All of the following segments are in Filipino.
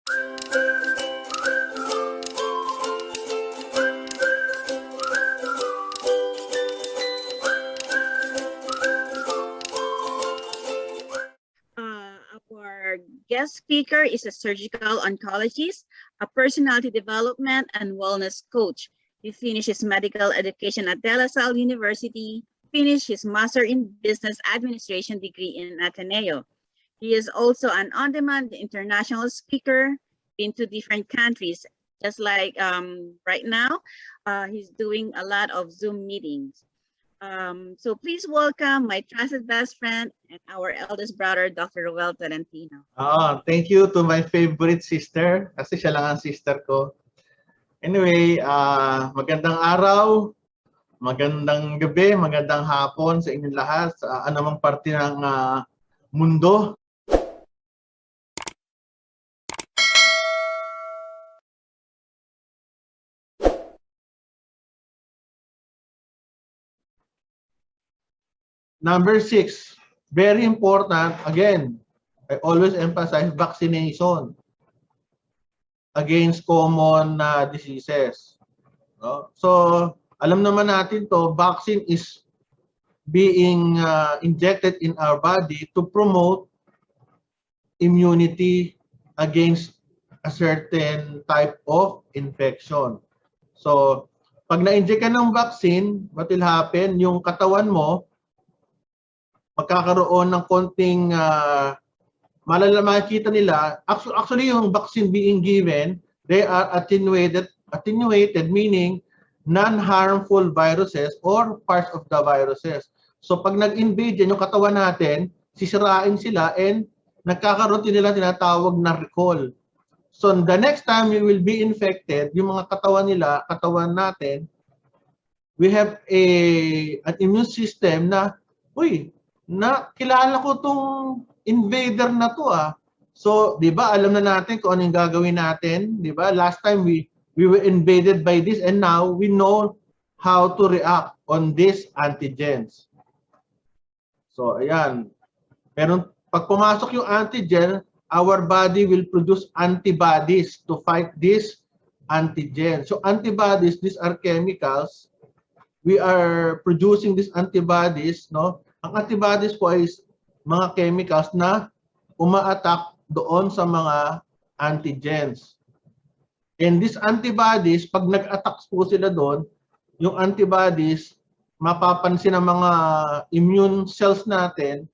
Our guest speaker is a surgical oncologist, a personality development and wellness coach. He finished his medical education at De La Salle University, finished his master in business administration degree in Ateneo. He is also an on-demand international speaker, been to different countries. Just like right now, he's doing a lot of Zoom meetings. So please welcome my trusted best friend and our eldest brother, Dr. Roel Tolentino. Thank you to my favorite sister, kasi siya lang ang sister ko. Anyway, magandang araw, magandang gabi, magandang hapon sa inyong lahat, sa anumang parte ng mundo. Number 6, very important, again, I always emphasize vaccination against common diseases. No? So, alam naman natin to, vaccine is being injected in our body to promote immunity against a certain type of infection. So, pag na-inject ka ng vaccine, what will happen? Yung katawan mo, magkakaroon ng konting makikita nila, actually yung vaccine being given, they are attenuated meaning non-harmful viruses or parts of the viruses. So pag nag-invade yan yung katawan natin, sisirain sila and nagkakaroon din nila tinatawag na recall. So the next time you will be infected, yung mga katawan natin, we have an immune system na, kilala ko tong invader na to So, 'di ba, alam na natin kung anong gagawin natin, 'di ba? Last time we were invaded by this and now we know how to react on these antigens. So, ayan. Pero pag pumasok yung antigen, our body will produce antibodies to fight this antigen. So, antibodies, these are chemicals. We are producing these antibodies, no? Ang antibodies po ay mga chemicals na uma-attack doon sa mga antigens. And these antibodies, pag nag-attack po sila doon, yung antibodies, mapapansin ng mga immune cells natin,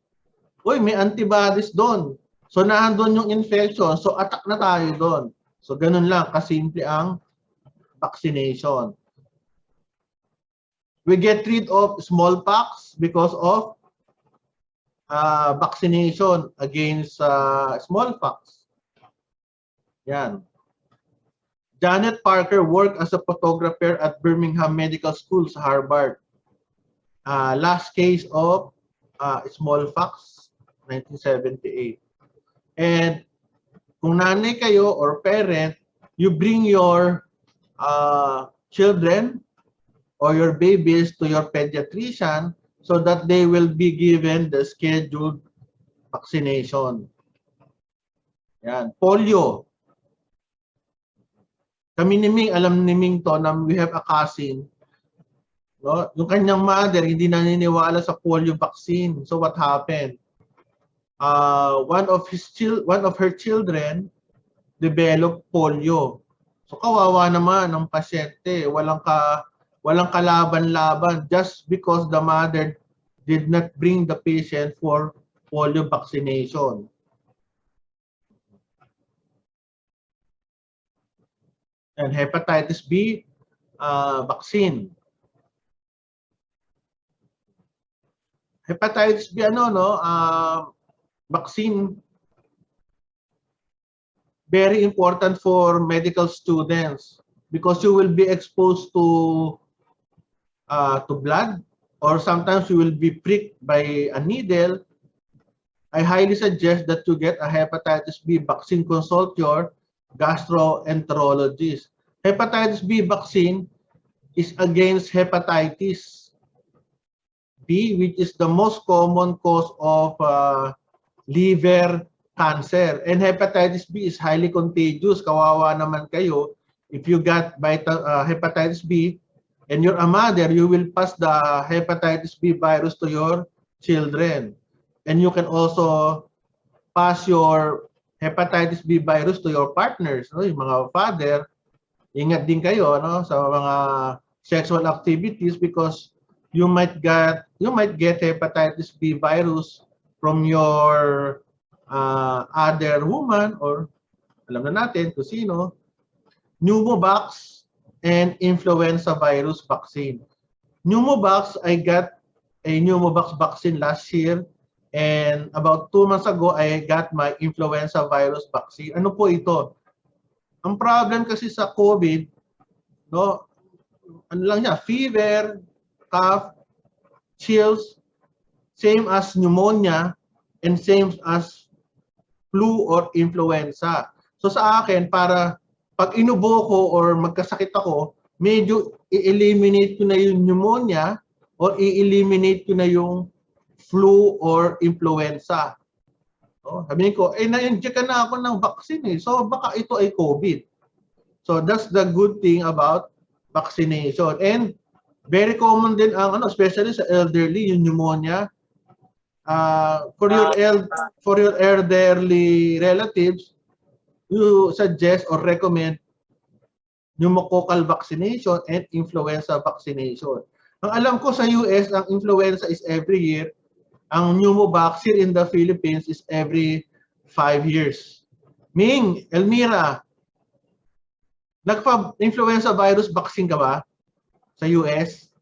may antibodies doon. So, naandun yung infection. So, attack na tayo doon. So, ganun lang, kasimple ang vaccination. We get rid of smallpox because of vaccination against smallpox. Yan. Janet Parker worked as a photographer at Birmingham Medical School sa Harvard. Last case of smallpox, 1978. And kung nanay kayo or parent, you bring your children or your babies to your pediatrician so that they will be given the scheduled vaccination. Yan. Polio. Kami ni Ming, alam ni Ming to na we have a cousin. No? Yung kanyang mother, hindi naniniwala sa polio vaccine. So what happened? One of her children developed polio. So kawawa naman ng pasyente, walang kalaban-laban just because the mother did not bring the patient for polio vaccination. And hepatitis B vaccine. Hepatitis B vaccine, very important for medical students because you will be exposed to blood, or sometimes you will be pricked by a needle. I highly suggest that you get a hepatitis B vaccine. Consult your gastroenterologist. Hepatitis B vaccine is against hepatitis B, which is the most common cause of liver cancer. And hepatitis B is highly contagious. Kawawa naman kayo. If you got hepatitis B and you're a mother, you will pass the hepatitis B virus to your children. And you can also pass your hepatitis B virus to your partners, no? Yung mga father, ingat din kayo, no, sa mga sexual activities because you might get hepatitis B virus from your other woman or alam na natin kung sino. Pneumovax and influenza virus vaccine. Pneumovax, I got a pneumovax vaccine last year and about 2 months ago, I got my influenza virus vaccine. Ano po ito? Ang problem kasi sa COVID, no, ano lang niya, fever, cough, chills, same as pneumonia and same as flu or influenza. So sa akin, para pag inubo ko or magkasakit ako, medyo i-eliminate ko na yung pneumonia or i-eliminate ko na yung flu or influenza. So, sabihin ko, na-inject na ako ng vaccine eh. So baka ito ay COVID. So that's the good thing about vaccination. And very common din ang especially sa elderly, yung pneumonia. For your elderly relatives, you suggest or recommend pneumococcal vaccination and influenza vaccination. Ang alam ko sa US, ang influenza is every year. Ang pneumovax here in the Philippines is every 5 years. Ming, Elmira, nagpa-influenza virus vaccine ka ba sa US?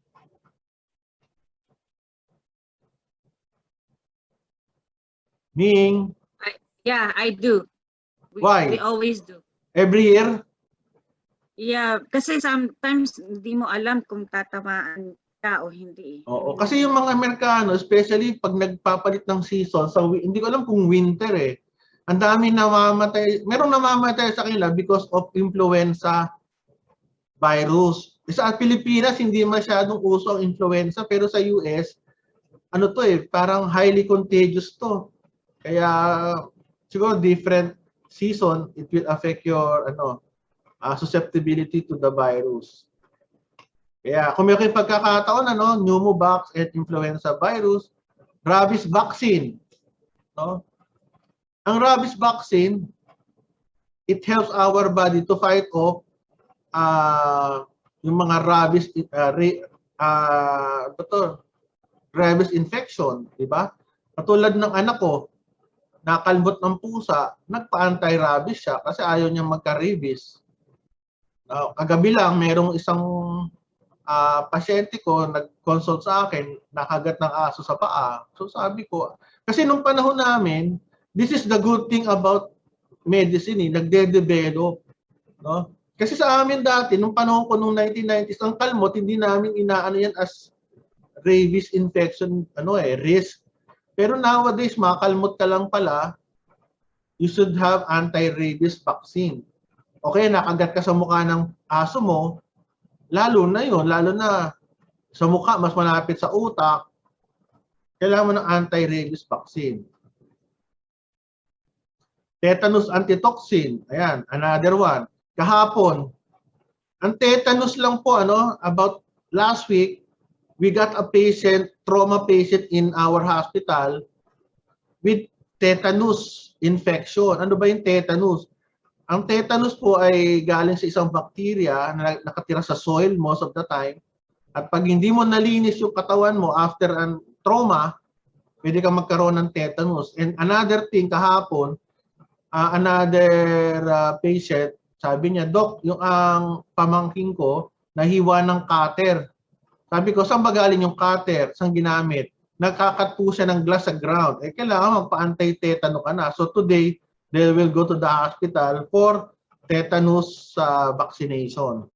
Ming? Yeah, I do. Why? We always do. Every year? Yeah, kasi sometimes hindi mo alam kung tatamaan ka o hindi. Oo, kasi yung mga Amerikano, especially pag nagpapalit ng season, hindi ko alam kung winter eh. Ang dami namamatay, merong namamatay sa kanila because of influenza virus. Sa Pilipinas, hindi masyadong uso ang influenza, pero sa US, ano to eh, parang highly contagious to. Kaya siguro different season, it will affect your susceptibility to the virus. Kaya kung may pagkakataon, pneumovax and influenza virus, rabies vaccine. No? Ang rabies vaccine, it helps our body to fight off yung mga rabies infection, di ba? Katulad ng anak ko, nakalbot ng pusa, nagpa-anti-rabies siya kasi ayaw niya magka-rabies. Kagabi lang, merong isang pasyente ko nag-consult sa akin, nakagat ng aso sa paa. So sabi ko, kasi nung panahon namin, this is the good thing about medicine, nagde-develop. No? Kasi sa amin dati, nung panahon ko nung 1990s, ang kalmot, hindi namin inaano yan as rabies infection, risk. Pero nowadays, makalmot ka lang pala, you should have anti-rabies vaccine. Okay, nakagat ka sa mukha ng aso mo, lalo na sa mukha, mas malapit sa utak, kailangan mo ng anti-rabies vaccine. Tetanus antitoxin, ayan, another one. Kahapon, ang tetanus lang po, about last week, we got a trauma patient in our hospital with tetanus infection. Ano ba yung tetanus? Ang tetanus po ay galing sa isang bacteria na nakatira sa soil most of the time. At pag hindi mo nalinis yung katawan mo after an trauma, pwede kang magkaroon ng tetanus. And another thing, kahapon, another patient, sabi niya, Doc, yung ang pamangking ko, nahiwa ng cutter. Sabi ko, saan ba galing yung cutter? Saan ginamit? Nagkakat po siya ng glass sa ground. Kailangan magpa-anti-tetano ka na. So today, they will go to the hospital for tetanus vaccination.